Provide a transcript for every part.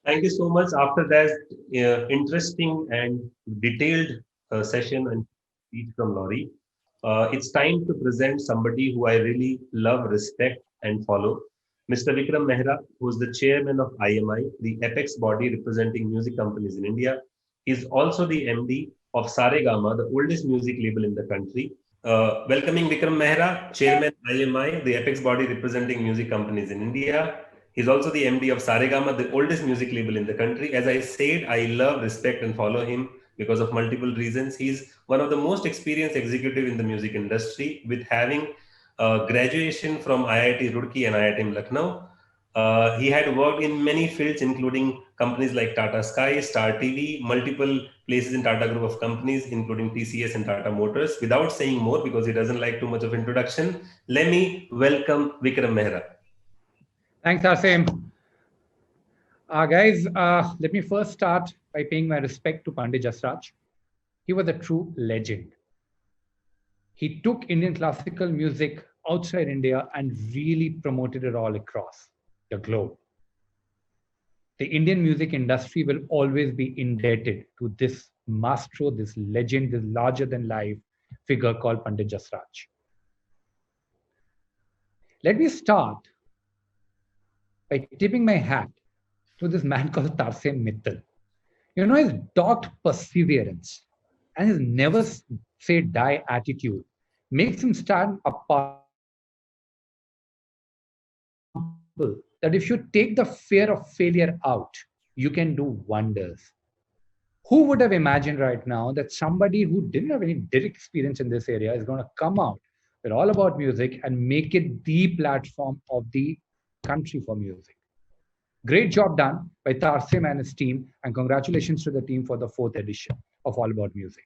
Thank you so much. After that interesting and detailed session and speech from Laurie, it's time to present somebody who I really love, respect, and follow. Mr. Vikram Mehra, who is the chairman of IMI, the apex body representing music companies in India. He's also the MD of Saregama, the oldest music label in the country. Welcoming Vikram Mehra, Chairman IMI, the apex body representing music companies in India. He's also the MD of Saregama, the oldest music label in the country. As I said, I love, respect, and follow him because of multiple reasons. He's one of the most experienced executive in the music industry, with having graduation from IIT Roorkee and IIT Lucknow. He had worked in many fields, including companies like Tata Sky, Star TV, multiple places in Tata Group of companies, including TCS and Tata Motors. Without saying more, because he doesn't like too much of introduction, let me welcome Vikram Mehra. Thanks, Asim. Guys, let me first start by paying my respect to Pandit Jasraj. He was a true legend. He took Indian classical music outside India and really promoted it all across the globe. The Indian music industry will always be indebted to this maestro, this legend, this larger than life figure called Pandit Jasraj. Let me start by tipping my hat to this man called Tarsem Mittal. You know, his dogged perseverance and his never say die attitude makes him stand apart as an example that if you take the fear of failure out, you can do wonders. Who would have imagined right now that somebody who didn't have any direct experience in this area is going to come out with all about music and make it the platform of the country for music? Great job done by Tarsim and his team, and congratulations to the team for the fourth edition of All About Music.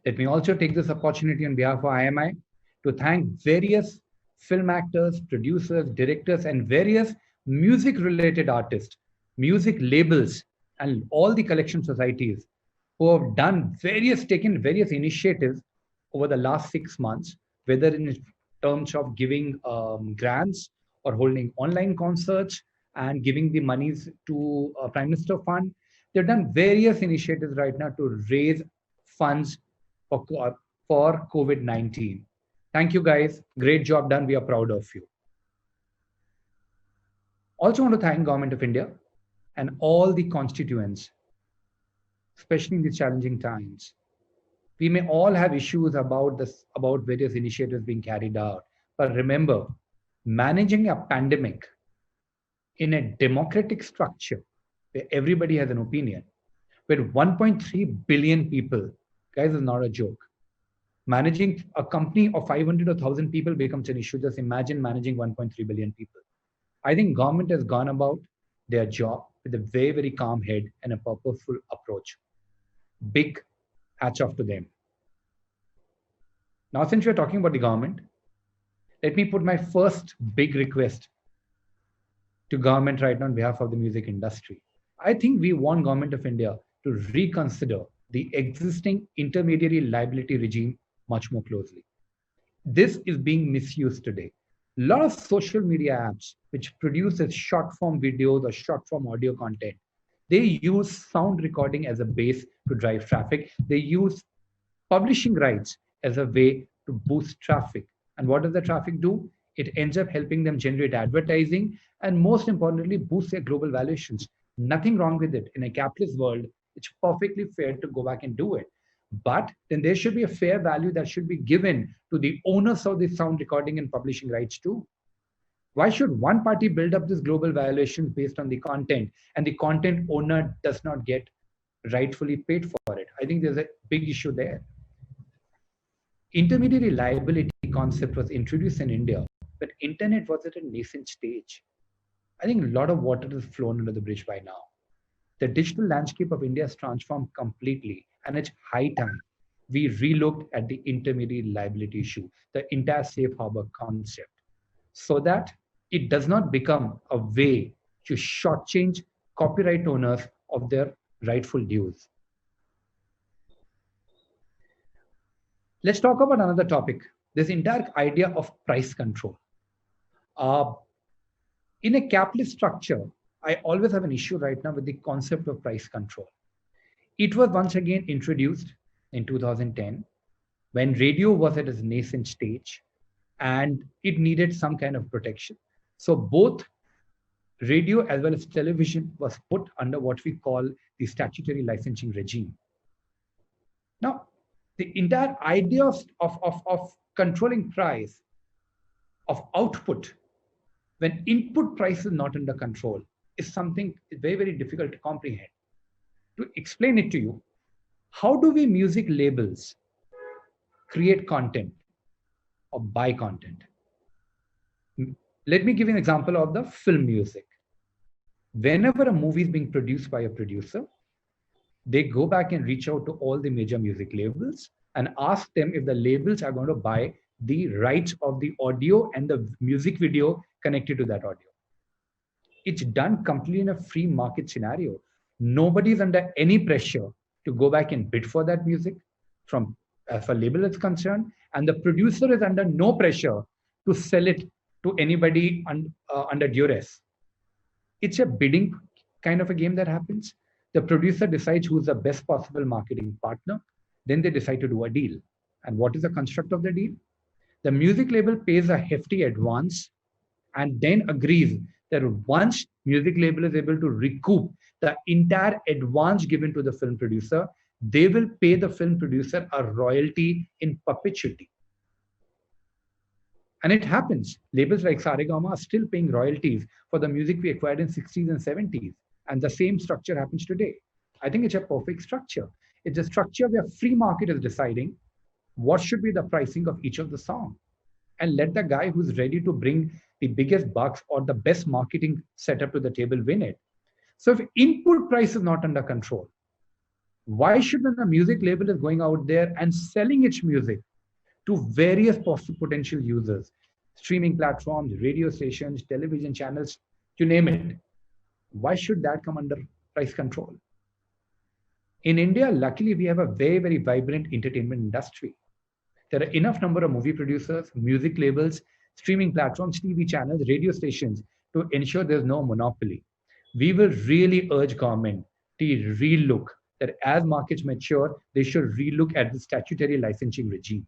Let me also take this opportunity on behalf of IMI to thank various film actors, producers, directors, and various music related artists, music labels, and all the collection societies who have taken various initiatives over the last 6 months, whether in terms of giving grants or holding online concerts and giving the monies to Prime Minister Fund. They've done various initiatives right now to raise funds for, for COVID-19. Thank you guys. Great job done. We are proud of you. Also want to thank Government of India and all the constituents, especially in these challenging times. We may all have issues about various initiatives being carried out, but remember, managing a pandemic in a democratic structure where everybody has an opinion, where 1.3 billion people, guys, is not a joke. Managing a company of 500 or 1,000 people becomes an issue. Just imagine managing 1.3 billion people. I think government has gone about their job with a very, very calm head and a purposeful approach. Big hats off to them. Now, since we're talking about the government, let me put my first big request to government right now on behalf of the music industry. I think we want Government of India to reconsider the existing intermediary liability regime much more closely. This is being misused today. A lot of social media apps which produces short form videos or short form audio content, they use sound recording as a base to drive traffic. They use publishing rights as a way to boost traffic. And what does the traffic do? It ends up helping them generate advertising and, most importantly, boost their global valuations. Nothing wrong with it. In a capitalist world, it's perfectly fair to go back and do it. But then there should be a fair value that should be given to the owners of the sound recording and publishing rights too. Why should one party build up this global valuations based on the content and the content owner does not get rightfully paid for it? I think there's a big issue there. Intermediary liability concept was introduced in India when internet was at a nascent stage. I think a lot of water has flown under the bridge by now. The digital landscape of India has transformed completely, and it's high time we relooked at the intermediary liability issue, the entire safe harbor concept, so that it does not become a way to shortchange copyright owners of their rightful dues. Let's talk about another topic, this entire idea of price control. Uh, in a capitalist structure, I always have an issue right now with the concept of price control. It was once again introduced in 2010 when radio was at its nascent stage and it needed some kind of protection. So both radio as well as television was put under what we call the statutory licensing regime. Now, the entire idea of controlling price of output when input price is not under control is something very, very difficult to comprehend. To explain it to you, how do we music labels create content or buy content? Let me give you an example of the film music. Whenever a movie is being produced by a producer, they go back and reach out to all the major music labels and ask them if the labels are going to buy the rights of the audio and the music video connected to that audio. It's done completely in a free market scenario. Nobody's under any pressure to go back and bid for that music from as far as label is concerned, and the producer is under no pressure to sell it to anybody under duress. It's a bidding kind of a game that happens. The producer decides who's the best possible marketing partner. Then they decide to do a deal. And what is the construct of the deal? The music label pays a hefty advance and then agrees that once music label is able to recoup the entire advance given to the film producer, they will pay the film producer a royalty in perpetuity. And it happens. Labels like Saregama are still paying royalties for the music we acquired in 60s and 70s. And the same structure happens today. I think it's a perfect structure. It's a structure where free market is deciding what should be the pricing of each of the song. And let the guy who's ready to bring the biggest bucks or the best marketing setup to the table win it. So if input price is not under control, why should when a music label is going out there and selling its music to various potential users, streaming platforms, radio stations, television channels, you name it, why should that come under price control? In India, luckily, we have a very, very vibrant entertainment industry. There are enough number of movie producers, music labels, streaming platforms, TV channels, radio stations to ensure there's no monopoly. We will really urge government to relook that as markets mature, they should relook at the statutory licensing regime.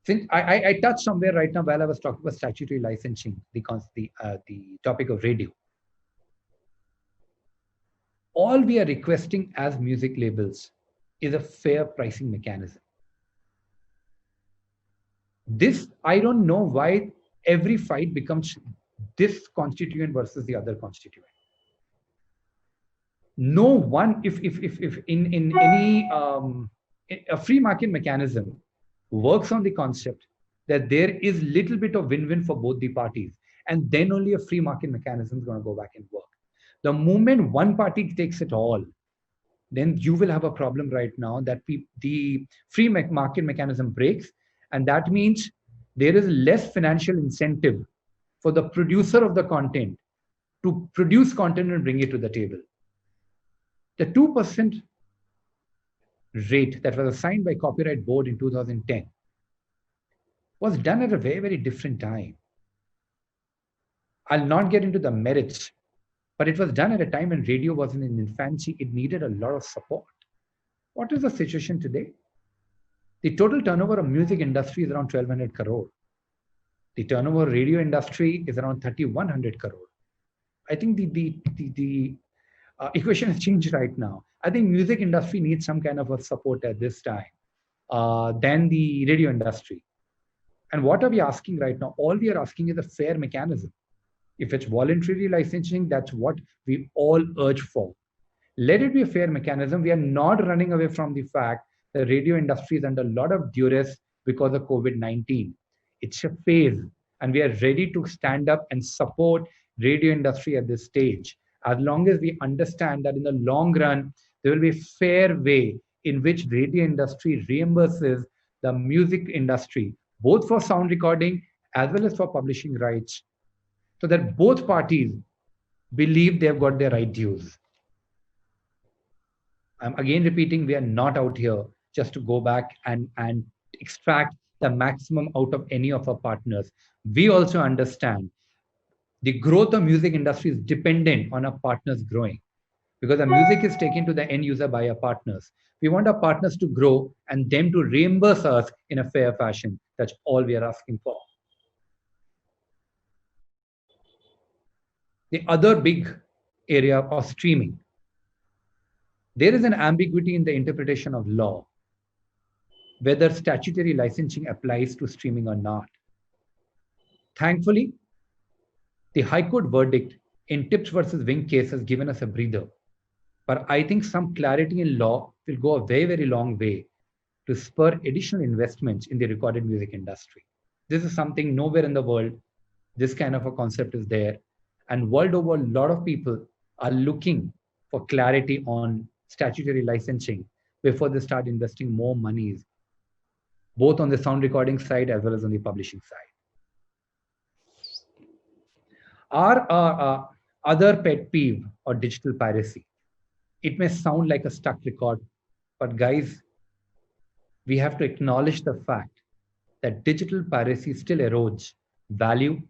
Since I touched somewhere right now while I was talking about statutory licensing, the topic of radio. All we are requesting as music labels is a fair pricing mechanism. This, I don't know why every fight becomes this constituent versus the other constituent. No one, if in any a free market mechanism works on the concept that there is little bit of win-win for both the parties, and then only a free market mechanism is going to go back and work. The moment one party takes it all, then you will have a problem right now that the free market mechanism breaks, and that means there is less financial incentive for the producer of the content to produce content and bring it to the table. The 2% rate that was assigned by Copyright Board in 2010 was done at a very, very different time. I'll not get into the merits, but it was done at a time when radio was in infancy. It needed a lot of support. What is the situation today? The total turnover of music industry is around 1,200 crore. The turnover of radio industry is around 3,100 crore. I think the equation has changed right now. I think music industry needs some kind of a support at this time than the radio industry. And what are we asking right now? All we are asking is a fair mechanism. If it's voluntary licensing, that's what we all urge for. Let it be a fair mechanism. We are not running away from the fact that the radio industry is under a lot of duress because of COVID-19. It's a phase, and we are ready to stand up and support radio industry at this stage. As long as we understand that in the long run, there will be a fair way in which radio industry reimburses the music industry, both for sound recording as well as for publishing rights, so that both parties believe they've got their right dues. I'm again repeating, we are not out here just to go back and extract the maximum out of any of our partners. We also understand The growth of music industry is dependent on our partners growing, because the music is taken to the end user by our partners. We want our partners to grow and them to reimburse us in a fair fashion. That's all we are asking for. The other big area of streaming. There is an ambiguity in the interpretation of law, whether statutory licensing applies to streaming or not. Thankfully, the High Court verdict in Tips versus Wing case has given us a breather. But I think some clarity in law will go a very, very long way to spur additional investments in the recorded music industry. This is something nowhere in the world this kind of a concept is there. And world over, a lot of people are looking for clarity on statutory licensing before they start investing more monies, both on the sound recording side as well as on the publishing side. Our other pet peeve or digital piracy. It may sound like a stuck record, but guys, we have to acknowledge the fact that digital piracy still erodes value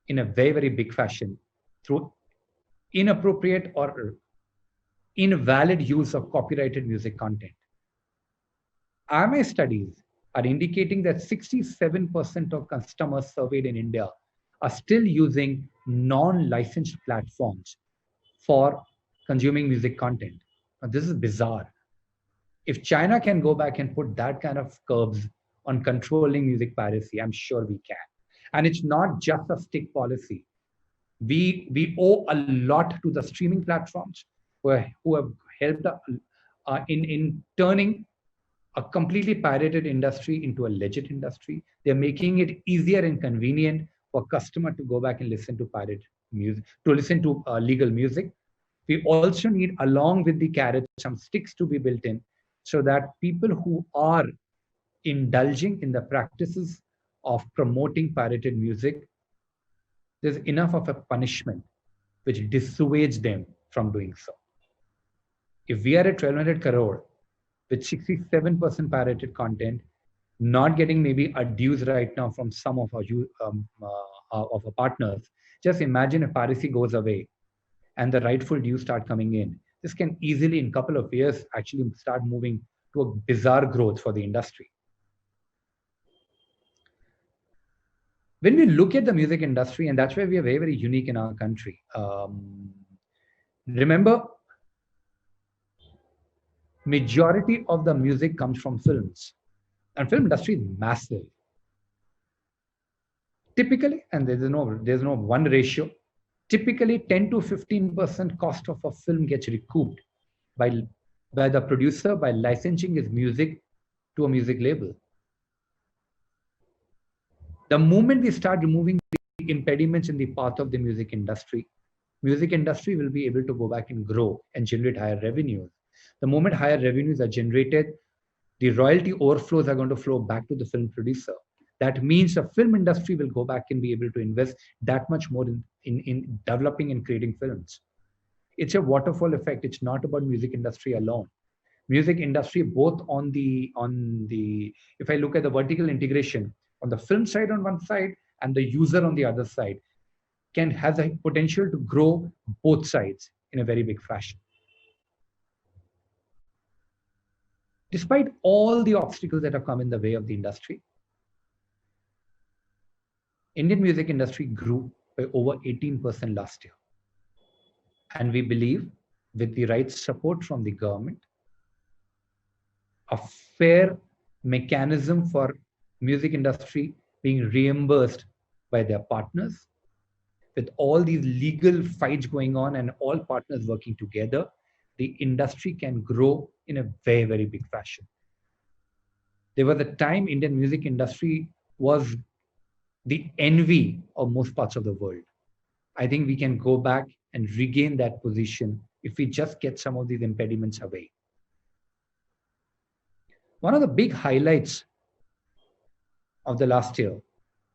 in a very, very big fashion through inappropriate or invalid use of copyrighted music content. IMI studies are indicating that 67% of customers surveyed in India are still using non-licensed platforms for consuming music content. Now, this is bizarre. If China can go back and put that kind of curbs on controlling music piracy, I'm sure we can. And it's not just a stick policy. We owe a lot to the streaming platforms who have helped in turning a completely pirated industry into a legit industry. They're making it easier and convenient for customer to go back and listen to pirate music, to listen to legal music. We also need, along with the carrots, some sticks to be built in so that people who are indulging in the practices of promoting pirated music, there's enough of a punishment which dissuades them from doing so. If we are at 1200 crore with 67% pirated content, not getting maybe a dues right now from some of our partners, just imagine if piracy goes away and the rightful dues start coming in. This can easily, in a couple of years, actually start moving to a bizarre growth for the industry. When we look at the music industry, and that's why we are very, very unique in our country. Remember, majority of the music comes from films, and film industry is massive. Typically, and there's no one ratio. Typically, 10 to 15% cost of a film gets recouped by the producer by licensing his music to a music label. The moment we start removing the impediments in the path of the music industry will be able to go back and grow and generate higher revenues. The moment higher revenues are generated, the royalty overflows are going to flow back to the film producer. That means the film industry will go back and be able to invest that much more in developing and creating films. It's a waterfall effect. It's not about music industry alone. Music industry, both on the if I look at the vertical integration on the film side on one side and the user on the other side, has a potential to grow both sides in a very big fashion. Despite all the obstacles that have come in the way of the industry, Indian music industry grew by over 18% last year. And we believe with the right support from the government, a fair mechanism for music industry being reimbursed by their partners, with all these legal fights going on and all partners working together, the industry can grow in a very, very big fashion. There was a time Indian music industry was the envy of most parts of the world. I think we can go back and regain that position if we just get some of these impediments away. One of the big highlights of the last year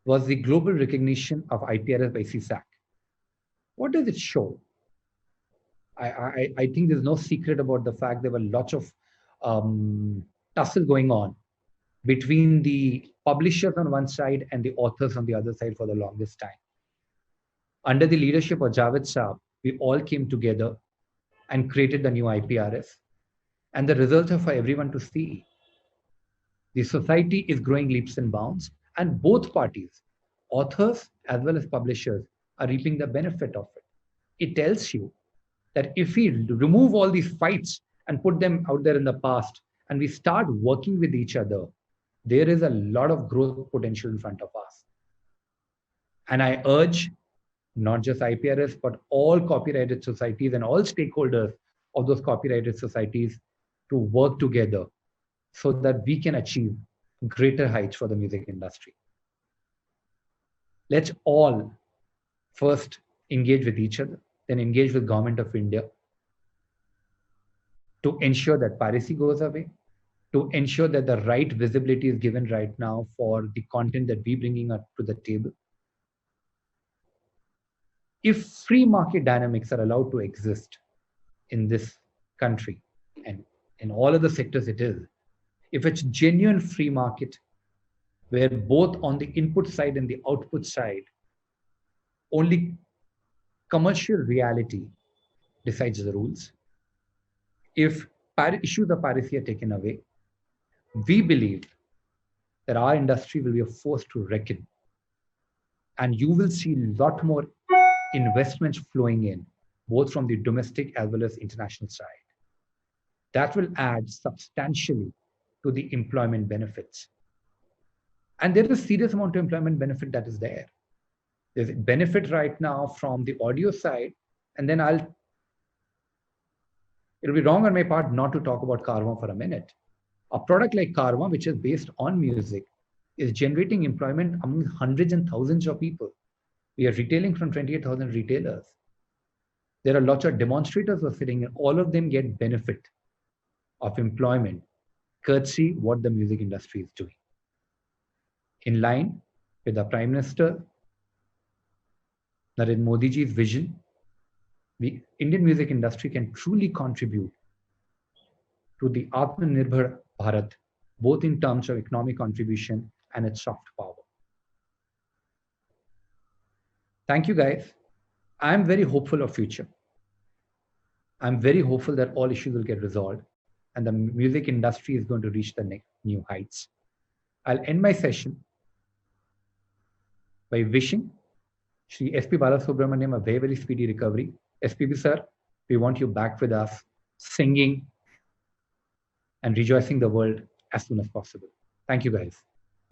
was the global recognition of IPRS by CSAC. What does it show? I think there's no secret about the fact there were lots of tussle going on between the publishers on one side and the authors on the other side for the longest time. Under the leadership of Javed Saab, we all came together and created the new IPRS. And the results are for everyone to see. The society is growing leaps and bounds, and both parties, authors as well as publishers, are reaping the benefit of it. It tells you that if we remove all these fights and put them out there in the past and we start working with each other, there is a lot of growth potential in front of us. And I urge not just IPRS, but all copyrighted societies and all stakeholders of those copyrighted societies to work together so that we can achieve greater heights for the music industry. Let's all first engage with each other, then engage with Government of India to ensure that piracy goes away, to ensure that the right visibility is given right now for the content that we're bringing up to the table. If free market dynamics are allowed to exist in this country and in all other sectors it is, if it's genuine free market, where both on the input side and the output side, only commercial reality decides the rules. If issues of piracy are taken away, we believe that our industry will be a force to reckon. And you will see a lot more investments flowing in, both from the domestic as well as international side. That will add substantially to the employment benefits. And there is a serious amount of employment benefit that is there. There's a benefit right now from the audio side, and then it'll be wrong on my part not to talk about Carvaan for a minute. A product like Carvaan, which is based on music, is generating employment among hundreds and thousands of people. We are retailing from 28,000 retailers. There are lots of demonstrators who are sitting, and all of them get benefit of employment, courtesy what the music industry is doing. In line with the Prime Minister Narendra Modi ji's vision, the Indian music industry can truly contribute to the Atmanirbhar Bharat, both in terms of economic contribution and its soft power. Thank you, guys. I'm very hopeful of future. I'm very hopeful that all issues will get resolved and the music industry is going to reach the next new heights. I'll end my session by wishing Shri S.P. Balasubramaniam a very, very speedy recovery. SPB sir, we want you back with us, singing and rejoicing the world as soon as possible. Thank you, guys.